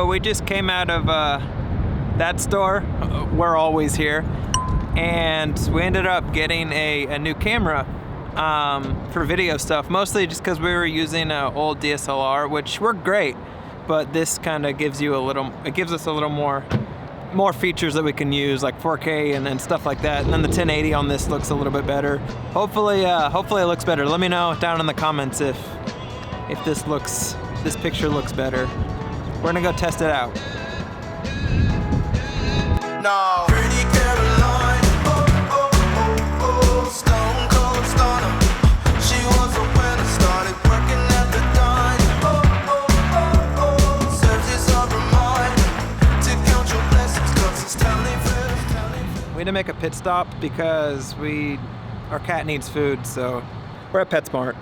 we just came out of that store. We're always here. And we ended up getting a new camera for video stuff, mostly just because we were using an old DSLR, which worked great, but this kind of gives you it gives us a little more features that we can use, like 4K and stuff like that. And then the 1080 on this looks a little bit better. Hopefully it looks better. Let me know down in the comments if this picture looks better. We're gonna go test it out. No. Pretty Caroline, stone cold stunner. She was a winner, started working at the dime. Serves as a reminder to count your blessings, 'cause it's telling first. We had to make a pit stop because our cat needs food, so we're at PetSmart.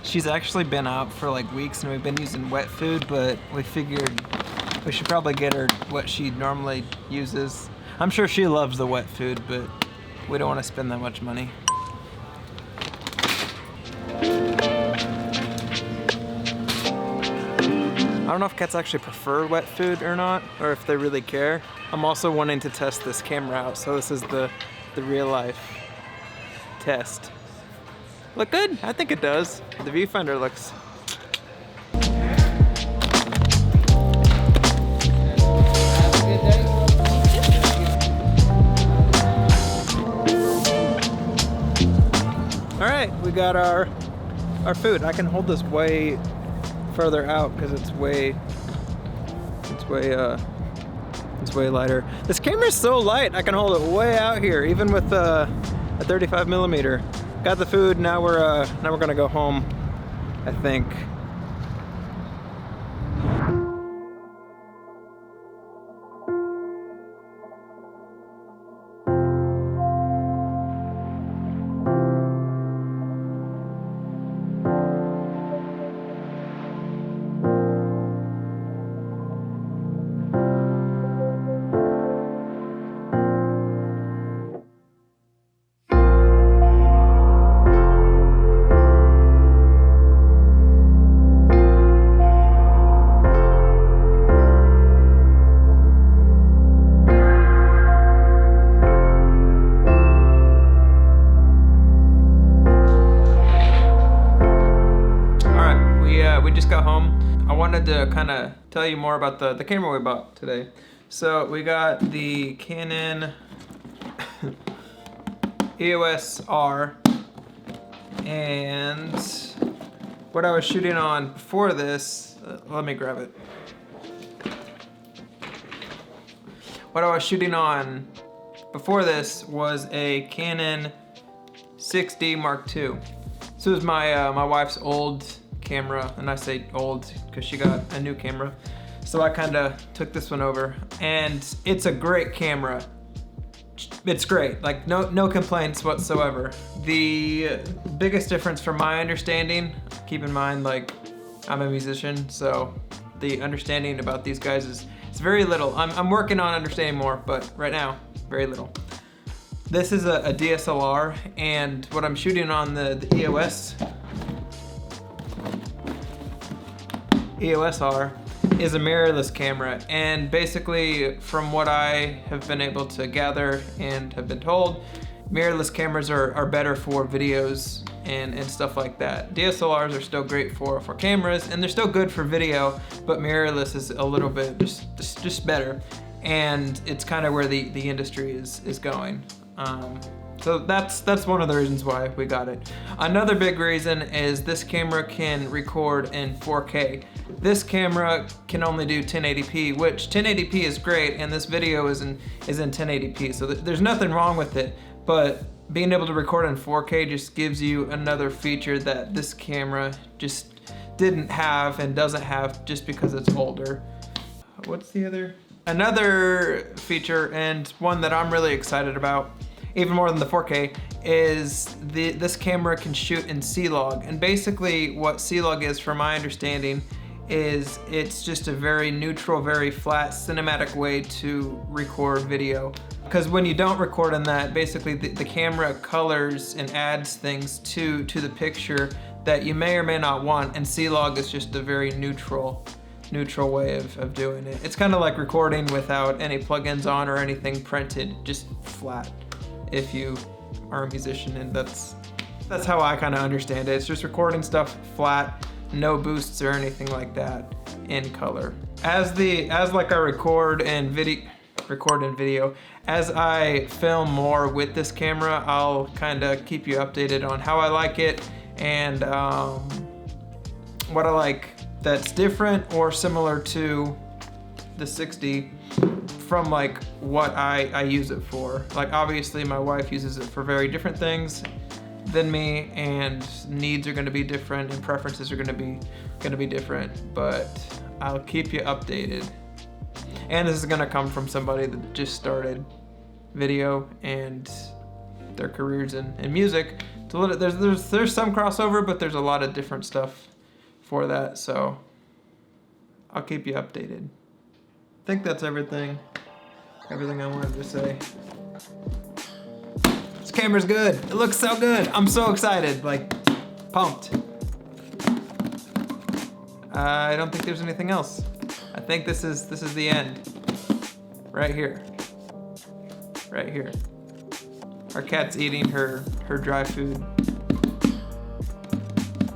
She's actually been out for like weeks and we've been using wet food, but we figured we should probably get her what she normally uses. I'm sure she loves the wet food, but we don't want to spend that much money. I don't know if cats actually prefer wet food or not, or if they really care. I'm also wanting to test this camera out, so this is the real life test. Look good? I think it does. The viewfinder looks... All right, we got our food. I can hold this way further out because it's way lighter. This camera's so light, I can hold it way out here, even with a 35 millimeter. Got the food, now we're gonna go home, I think. We just got home. I wanted to kind of tell you more about the camera we bought today. So we got the Canon Eos R, and what I was shooting on before this, let me grab it. What I was shooting on before this was a Canon 6D Mark II. This was my wife's old camera, and I say old because she got a new camera. So I kind of took this one over, and it's a great camera. It's great, like no complaints whatsoever. The biggest difference from my understanding, keep in mind, like, I'm a musician, so the understanding about these guys is very little. I'm working on understanding more, but right now, very little. This is a DSLR, and what I'm shooting on the Eos R is a mirrorless camera, and basically from what I have been able to gather and have been told, mirrorless cameras are better for videos and stuff like that. DSLRs are still great for cameras, and they're still good for video, but mirrorless is a little bit just better, and it's kind of where the industry is going. So that's one of the reasons why we got it. Another big reason is this camera can record in 4K. This camera can only do 1080p, which 1080p is great, and this video is in 1080p, so there's nothing wrong with it, but being able to record in 4K just gives you another feature that this camera just didn't have and doesn't have just because it's older. What's the other? Another feature, and one that I'm really excited about, even more than the 4K, is this camera can shoot in C-Log. And basically what C-Log is, from my understanding, is it's just a very neutral, very flat, cinematic way to record video. Because when you don't record in that, basically the camera colors and adds things to the picture that you may or may not want, and C-Log is just a very neutral way of doing it. It's kind of like recording without any plugins on or anything printed, just flat, if you are a musician, and that's how I kind of understand it. It's just recording stuff flat, no boosts or anything like that in color. As like I record in video, as I film more with this camera, I'll kind of keep you updated on how I like it and what I like that's different or similar to the 60 from like what I use it for. Like obviously my wife uses it for very different things than me, and needs are going to be different and preferences are going to be different, but I'll keep you updated. And this is going to come from somebody that just started video and their careers in music. There's some crossover, but there's a lot of different stuff for that, so I'll keep you updated. I think that's everything I wanted to say. This camera's good. It looks so good. I'm so excited, like pumped. I don't think there's anything else. I think this is the end. Right here. Right here. Our cat's eating her dry food,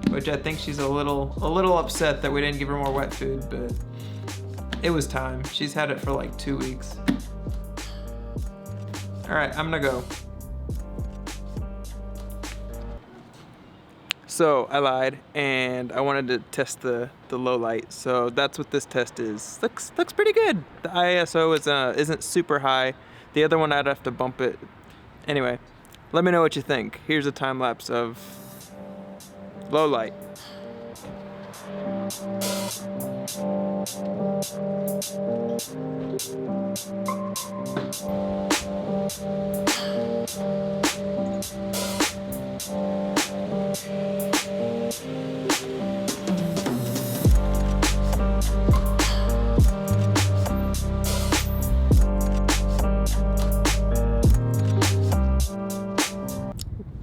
which I think she's a little upset that we didn't give her more wet food, but it was time. She's had it for like 2 weeks. All right, I'm gonna go. So I lied, and I wanted to test the low light. So that's what this test is. Looks pretty good. The ISO isn't super high. The other one I'd have to bump it. Anyway, let me know what you think. Here's a time lapse of low light.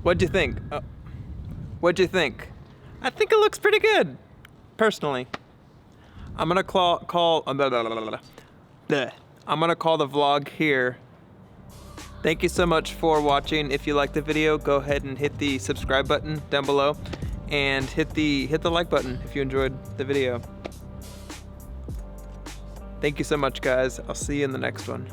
What'd you think? What'd you think? I think it looks pretty good, personally. I'm gonna call I'm gonna call the vlog here. Thank you so much for watching. If you liked the video, go ahead and hit the subscribe button down below, and hit the like button if you enjoyed the video. Thank you so much, guys. I'll see you in the next one.